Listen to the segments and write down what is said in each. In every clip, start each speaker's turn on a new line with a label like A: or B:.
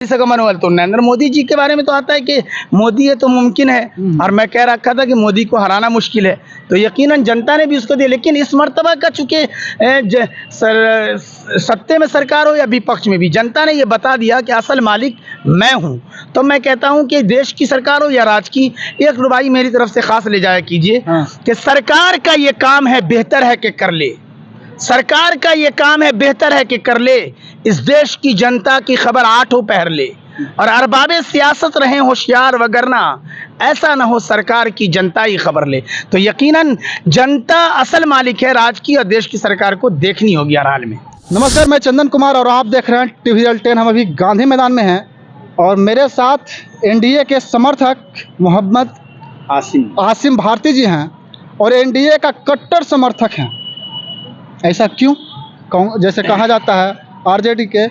A: का मनोबल तो नरेंद्र मोदी जी के बारे में तो आता है कि मोदी है तो मुमकिन है, और मैं कह रखा था कि मोदी को हराना मुश्किल है, तो यकीनन जनता ने भी उसको दिया। लेकिन इस मर्तबा का चूंकि सत्ते में सरकार हो या विपक्ष में भी जनता ने ये बता दिया कि असल मालिक मैं हूं, तो मैं कहता हूं कि देश की सरकार हो या राज्य की, एक रुपये मेरी तरफ से खास ले जाया कीजिए कि सरकार का ये काम है, बेहतर है कि कर ले, सरकार का ये काम है, बेहतर है कि कर ले, इस देश की जनता की खबर आठों पहर ले, और अरबाबे सियासत रहें होशियार वगरना ऐसा ना हो सरकार की जनता ही खबर ले। तो यकीनन जनता असल मालिक है, राज्य की और देश की सरकार को देखनी होगी हर हाल में।
B: नमस्कार, मैं चंदन कुमार और आप देख रहे हैं टीवी रियल 10। हम अभी गांधी मैदान में हैं और मेरे साथ एनडीए के समर्थक मोहम्मद आसिम भारती जी हैं और एनडीए का कट्टर समर्थक हैं। ऐसा क्यों? जैसे कहा जाता है आरजेडी के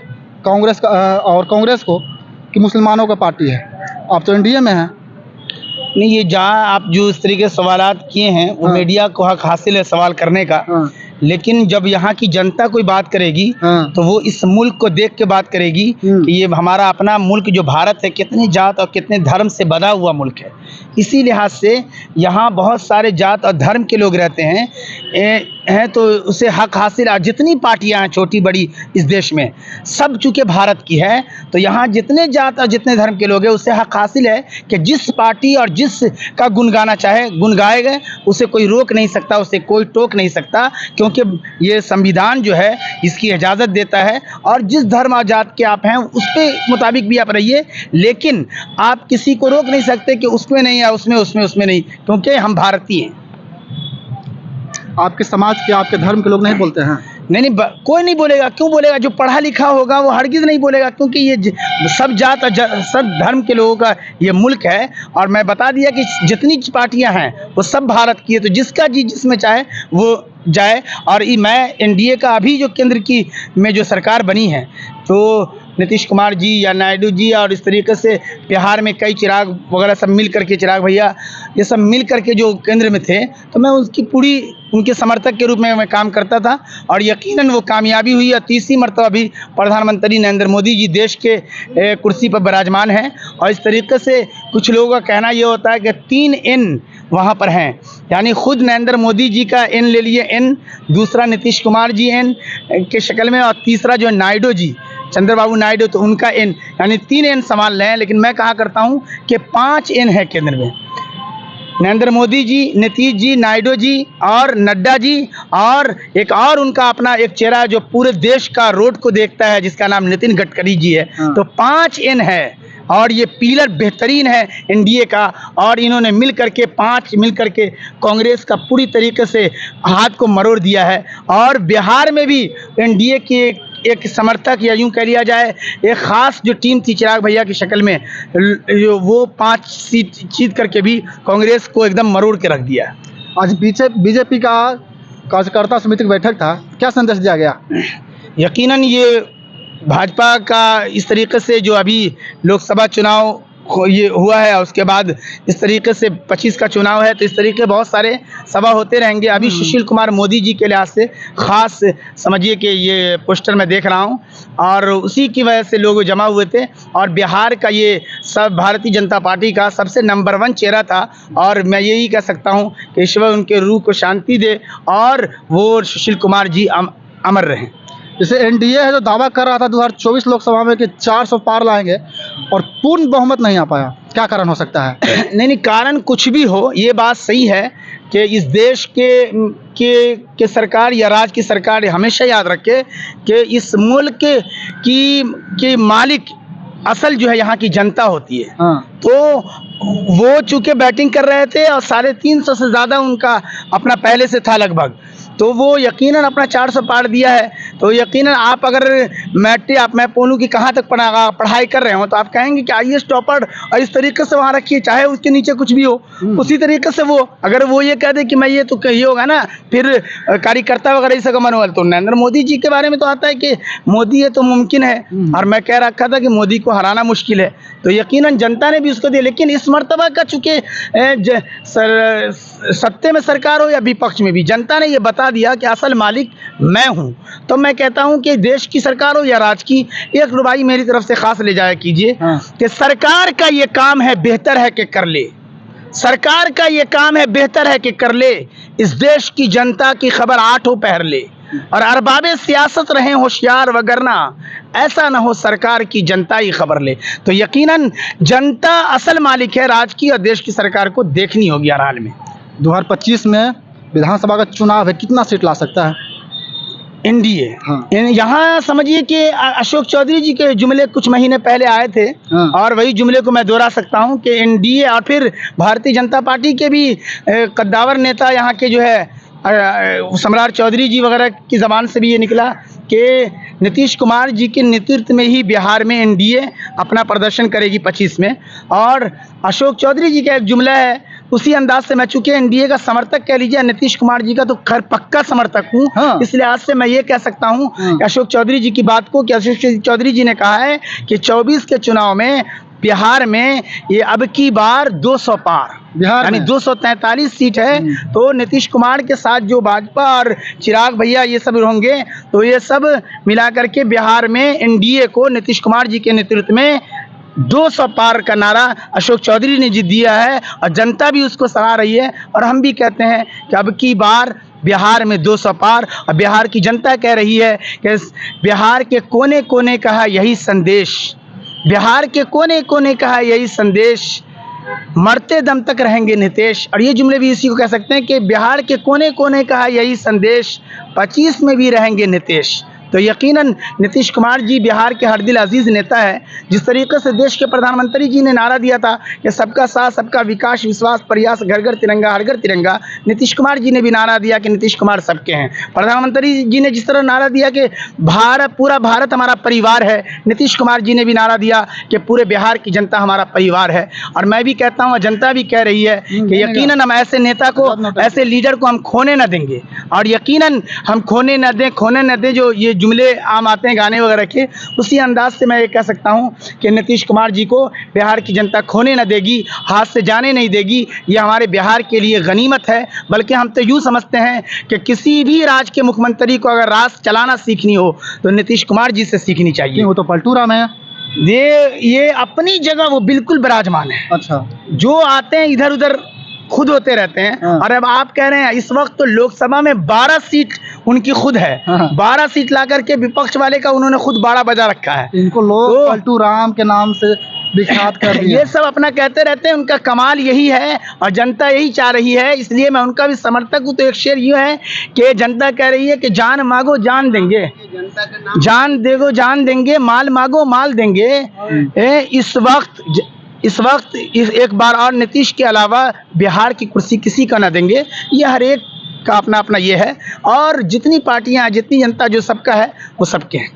B: कांग्रेस का और कांग्रेस को कि मुसलमानों का पार्टी है, आप तो एनडीए में हैं।
A: नहीं, ये जहाँ आप जो इस तरीके सवालात किए हैं वो मीडिया को हक हासिल है सवाल करने का, लेकिन जब यहाँ की जनता कोई बात करेगी तो वो इस मुल्क को देख के बात करेगी कि ये हमारा अपना मुल्क जो भारत है कितनी जात और कितने धर्म से बधा हुआ मुल्क है। इसी लिहाज से यहाँ बहुत सारे जात और धर्म के लोग रहते हैं तो उसे हक हासिल, और जितनी पार्टियाँ हैं छोटी बड़ी इस देश में सब चूँकि भारत की है, तो यहाँ जितने जात और जितने धर्म के लोग हैं उसे हक हासिल है कि जिस पार्टी और जिस का गुन गाना चाहे गुन गाएगा, उसे कोई रोक नहीं सकता, उसे कोई टोक नहीं सकता, क्योंकि ये संविधान जो है इसकी इजाज़त देता है। और जिस धर्म और जात के आप हैं उसके मुताबिक भी आप रहिए, लेकिन आप किसी को रोक नहीं सकते कि उसमें नहीं या उसमें नहीं, क्योंकि हम भारतीय हैं।
B: आपके समाज के, आपके धर्म के लोग नहीं बोलते हैं?
A: नहीं, कोई नहीं बोलेगा। क्यों बोलेगा? जो पढ़ा लिखा होगा वो हरगिज़ नहीं बोलेगा, क्योंकि ये सब जात और सब धर्म के लोगों का ये मुल्क है। और मैं बता दिया कि जितनी पार्टियां हैं वो सब भारत की है, तो जिसका जी जिसमें चाहे वो जाए। और मैं एनडीए का अभी जो केंद्र की में जो सरकार बनी है, तो नीतीश कुमार जी या नायडू जी और इस तरीके से बिहार में कई चिराग वगैरह सब मिल करके, चिराग भैया ये सब मिल करके जो केंद्र में थे, तो मैं उसकी पूरी उनके समर्थक के रूप में मैं काम करता था और यकीनन वो कामयाबी हुई। और तीसरी मरतबा अभी प्रधानमंत्री नरेंद्र मोदी जी देश के कुर्सी पर विराजमान हैं। और इस तरीके से कुछ लोगों का कहना ये होता है कि 3 N वहाँ पर हैं, यानी खुद नरेंद्र मोदी जी का N ले लिए N, दूसरा नीतीश कुमार जी N के शक्ल में, और तीसरा जो नायडू जी चंद्रबाबू नायडू, तो उनका N, यानी 3 N संभाल रहे हैं। लेकिन मैं कहा करता हूं कि 5 N है केंद्र में, नरेंद्र मोदी जी, नीतीश जी, नायडू जी और नड्डा जी, और एक और उनका अपना एक चेहरा जो पूरे देश का रोड को देखता है जिसका नाम नितिन गडकरी जी है। तो 5 N है और ये पिलर बेहतरीन है एनडीए का। और इन्होंने मिल करके 5 मिल करके कांग्रेस का पूरी तरीके से हाथ को मरोड़ दिया है। और बिहार में भी एनडीए की एक समर्थक या यूं कह लिया जाए एक ख़ास जो टीम थी चिराग भैया की शक्ल में, वो 5 सीट जीत करके भी कांग्रेस को एकदम मरोड़ के रख दिया।
B: आज बीजेपी का कार्यकर्ता समिति की बैठक था, क्या संदेश दिया गया?
A: यकीनन ये भाजपा का इस तरीके से जो अभी लोकसभा चुनाव ये हुआ है, उसके बाद इस तरीके से 25 का चुनाव है, तो इस तरीके बहुत सारे सभा होते रहेंगे। अभी सुशील कुमार मोदी जी के लिहाज से ख़ास समझिए कि ये पोस्टर मैं देख रहा हूँ, और उसी की वजह से लोग जमा हुए थे। और बिहार का ये सब भारतीय जनता पार्टी का सबसे नंबर 1 चेहरा था, और मैं यही कह सकता हूँ कि ईश्वर उनके रूह को शांति दे और वो सुशील कुमार जी अमर रहें।
B: जैसे एनडीए है जो दावा कर रहा था 2024 लोकसभा में कि 400 पार लाएंगे और पूर्ण बहुमत नहीं आ पाया, क्या कारण हो सकता है?
A: नहीं, कारण कुछ भी हो, ये बात सही है कि इस देश के सरकार या राज्य की सरकार हमेशा याद रखे कि इस मुल्क की मालिक असल जो है यहाँ की जनता होती है। तो वो चूँकि बैटिंग कर रहे थे और 350 से ज़्यादा उनका अपना पहले से था लगभग, तो वो यकीनन अपना 400 पार दिया है। तो यकीनन आप अगर मैं बोलूँ कि कहाँ तक पढ़ाई कर रहे हो, तो आप कहेंगे कि IAS टॉपर, और इस तरीके से वहाँ रखिए, चाहे उसके नीचे कुछ भी हो, उसी तरीके से वो अगर वो ये कह दे कि मैं ये, तो ये होगा ना फिर कार्यकर्ता वगैरह इस का मनोबल तो नरेंद्र मोदी जी के बारे में तो आता है कि मोदी है तो मुमकिन है, और मैं कह रखा था कि मोदी को हराना मुश्किल है, तो यकीनन जनता ने भी उसको दिया। लेकिन इस मर्तबा का चूँकि सत्ते में सरकार हो या विपक्ष में भी जनता ने ये बता दिया कि असल मालिक मैं हूं, तो मैं मैं कहता हूं कि देश की सरकार हो या राज्य की, एक रुबाई मेरी तरफ से खास ले जाया कीजिए कि सरकार का ये काम है, बेहतर है कि कर ले। सरकार का ये काम है, बेहतर है कि कर ले। इस देश की जनता की खबर आठों पहर ले और अरबाबे सियासत रहें होशियार, वगरना ऐसा ना हो सरकार की जनता ही खबर ले। तो यकीनन जनता असल मालिक है, राज्य की और देश की सरकार को देखनी होगी हर हाल में।
B: 2025 में विधानसभा का चुनाव है, कितना सीट ला सकता है
A: एनडीए? यहाँ समझिए कि अशोक चौधरी जी के जुमले कुछ महीने पहले आए थे और वही जुमले को मैं दोहरा सकता हूँ कि एनडीए और फिर भारतीय जनता पार्टी के भी कद्दावर नेता यहाँ के जो है सम्राट चौधरी जी वगैरह की ज़बान से भी ये निकला कि नीतीश कुमार जी के नेतृत्व में ही बिहार में एनडीए अपना प्रदर्शन करेगी 25 में। और अशोक चौधरी जी का एक जुमला है, उसी अंदाज से मैं चूंकि एनडीए का समर्थक कह लीजिए, नीतीश कुमार जी का तो खैर पक्का समर्थक हूँ, इसलिए आज से मैं ये कह सकता हूँ अशोक चौधरी जी की बात को कि अशोक चौधरी जी ने कहा है कि 24 के चुनाव में बिहार में ये अब की बार 200 पार, यानी 243 सीट है। तो नीतीश कुमार के साथ जो भाजपा और चिराग भैया ये सब होंगे, तो ये सब मिलाकर के बिहार में एनडीए को नीतीश कुमार जी के नेतृत्व में 200 पार का नारा अशोक चौधरी ने जी दिया है और जनता भी उसको सराह रही है। और हम भी कहते हैं कि अब की बार बिहार में 200 पार, और बिहार की जनता कह रही है कि बिहार के कोने कोने का है यही संदेश, बिहार के कोने कोने का है यही संदेश, मरते दम तक रहेंगे नीतीश। और ये जुमले भी इसी को कह सकते हैं कि बिहार के कोने कोने का है यही संदेश, 25 में भी रहेंगे नीतीश। तो यकीनन नीतीश कुमार जी बिहार के हर दिल अजीज़ नेता है। जिस तरीके से देश के प्रधानमंत्री जी ने नारा दिया था कि सबका साथ, सबका विकास, विश्वास, प्रयास, घर घर तिरंगा, हर घर तिरंगा, नीतीश कुमार जी ने भी नारा दिया कि नीतीश कुमार सबके हैं। प्रधानमंत्री जी ने जिस तरह नारा दिया कि भारत, पूरा भारत हमारा परिवार है, नीतीश कुमार जी ने भी नारा दिया कि पूरे बिहार की जनता हमारा परिवार है। और मैं भी कहता हूँ, जनता भी कह रही है कि यकीनन हम ऐसे नेता को, ऐसे लीडर को हम खोने न देंगे, और यकीनन हम खोने न दें। जो ये जुमले आम आते हैं गाने वगैरह के, उसी अंदाज से मैं ये कह सकता हूँ कि नीतीश कुमार जी को बिहार की जनता खोने न देगी, हाथ से जाने नहीं देगी। ये हमारे बिहार के लिए गनीमत है। बल्कि हम तो यूँ समझते हैं कि किसी भी राज्य के मुख्यमंत्री को अगर राज चलाना सीखनी हो तो नीतीश कुमार जी से सीखनी चाहिए।
B: वो तो पलटू राम है,
A: ये अपनी जगह वो बिल्कुल विराजमान है।
B: अच्छा,
A: जो आते हैं इधर उधर खुद होते रहते हैं। और अब आप कह रहे हैं इस वक्त तो लोकसभा में 12 सीट उनकी खुद है, 12 सीट ला करके विपक्ष वाले का उन्होंने खुद बाड़ा बजा रखा है।
B: इनको लोग
A: तो
B: पलटू राम के नाम से विख्यात कर दिया।
A: ये सब अपना कहते रहते हैं, उनका कमाल यही है और जनता यही चाह रही है, इसलिए मैं उनका भी समर्थक हूँ। तो एक शेर यूँ है कि जनता कह रही है कि जान मांगो जान देंगे, जान देगो जान देंगे, माल मांगो माल देंगे। इस वक्त एक बार और नीतीश के अलावा बिहार की कुर्सी किसी का ना देंगे। ये हर एक का अपना अपना ये है, और जितनी पार्टियां, जितनी जनता, जो सबका है वो सबके हैं।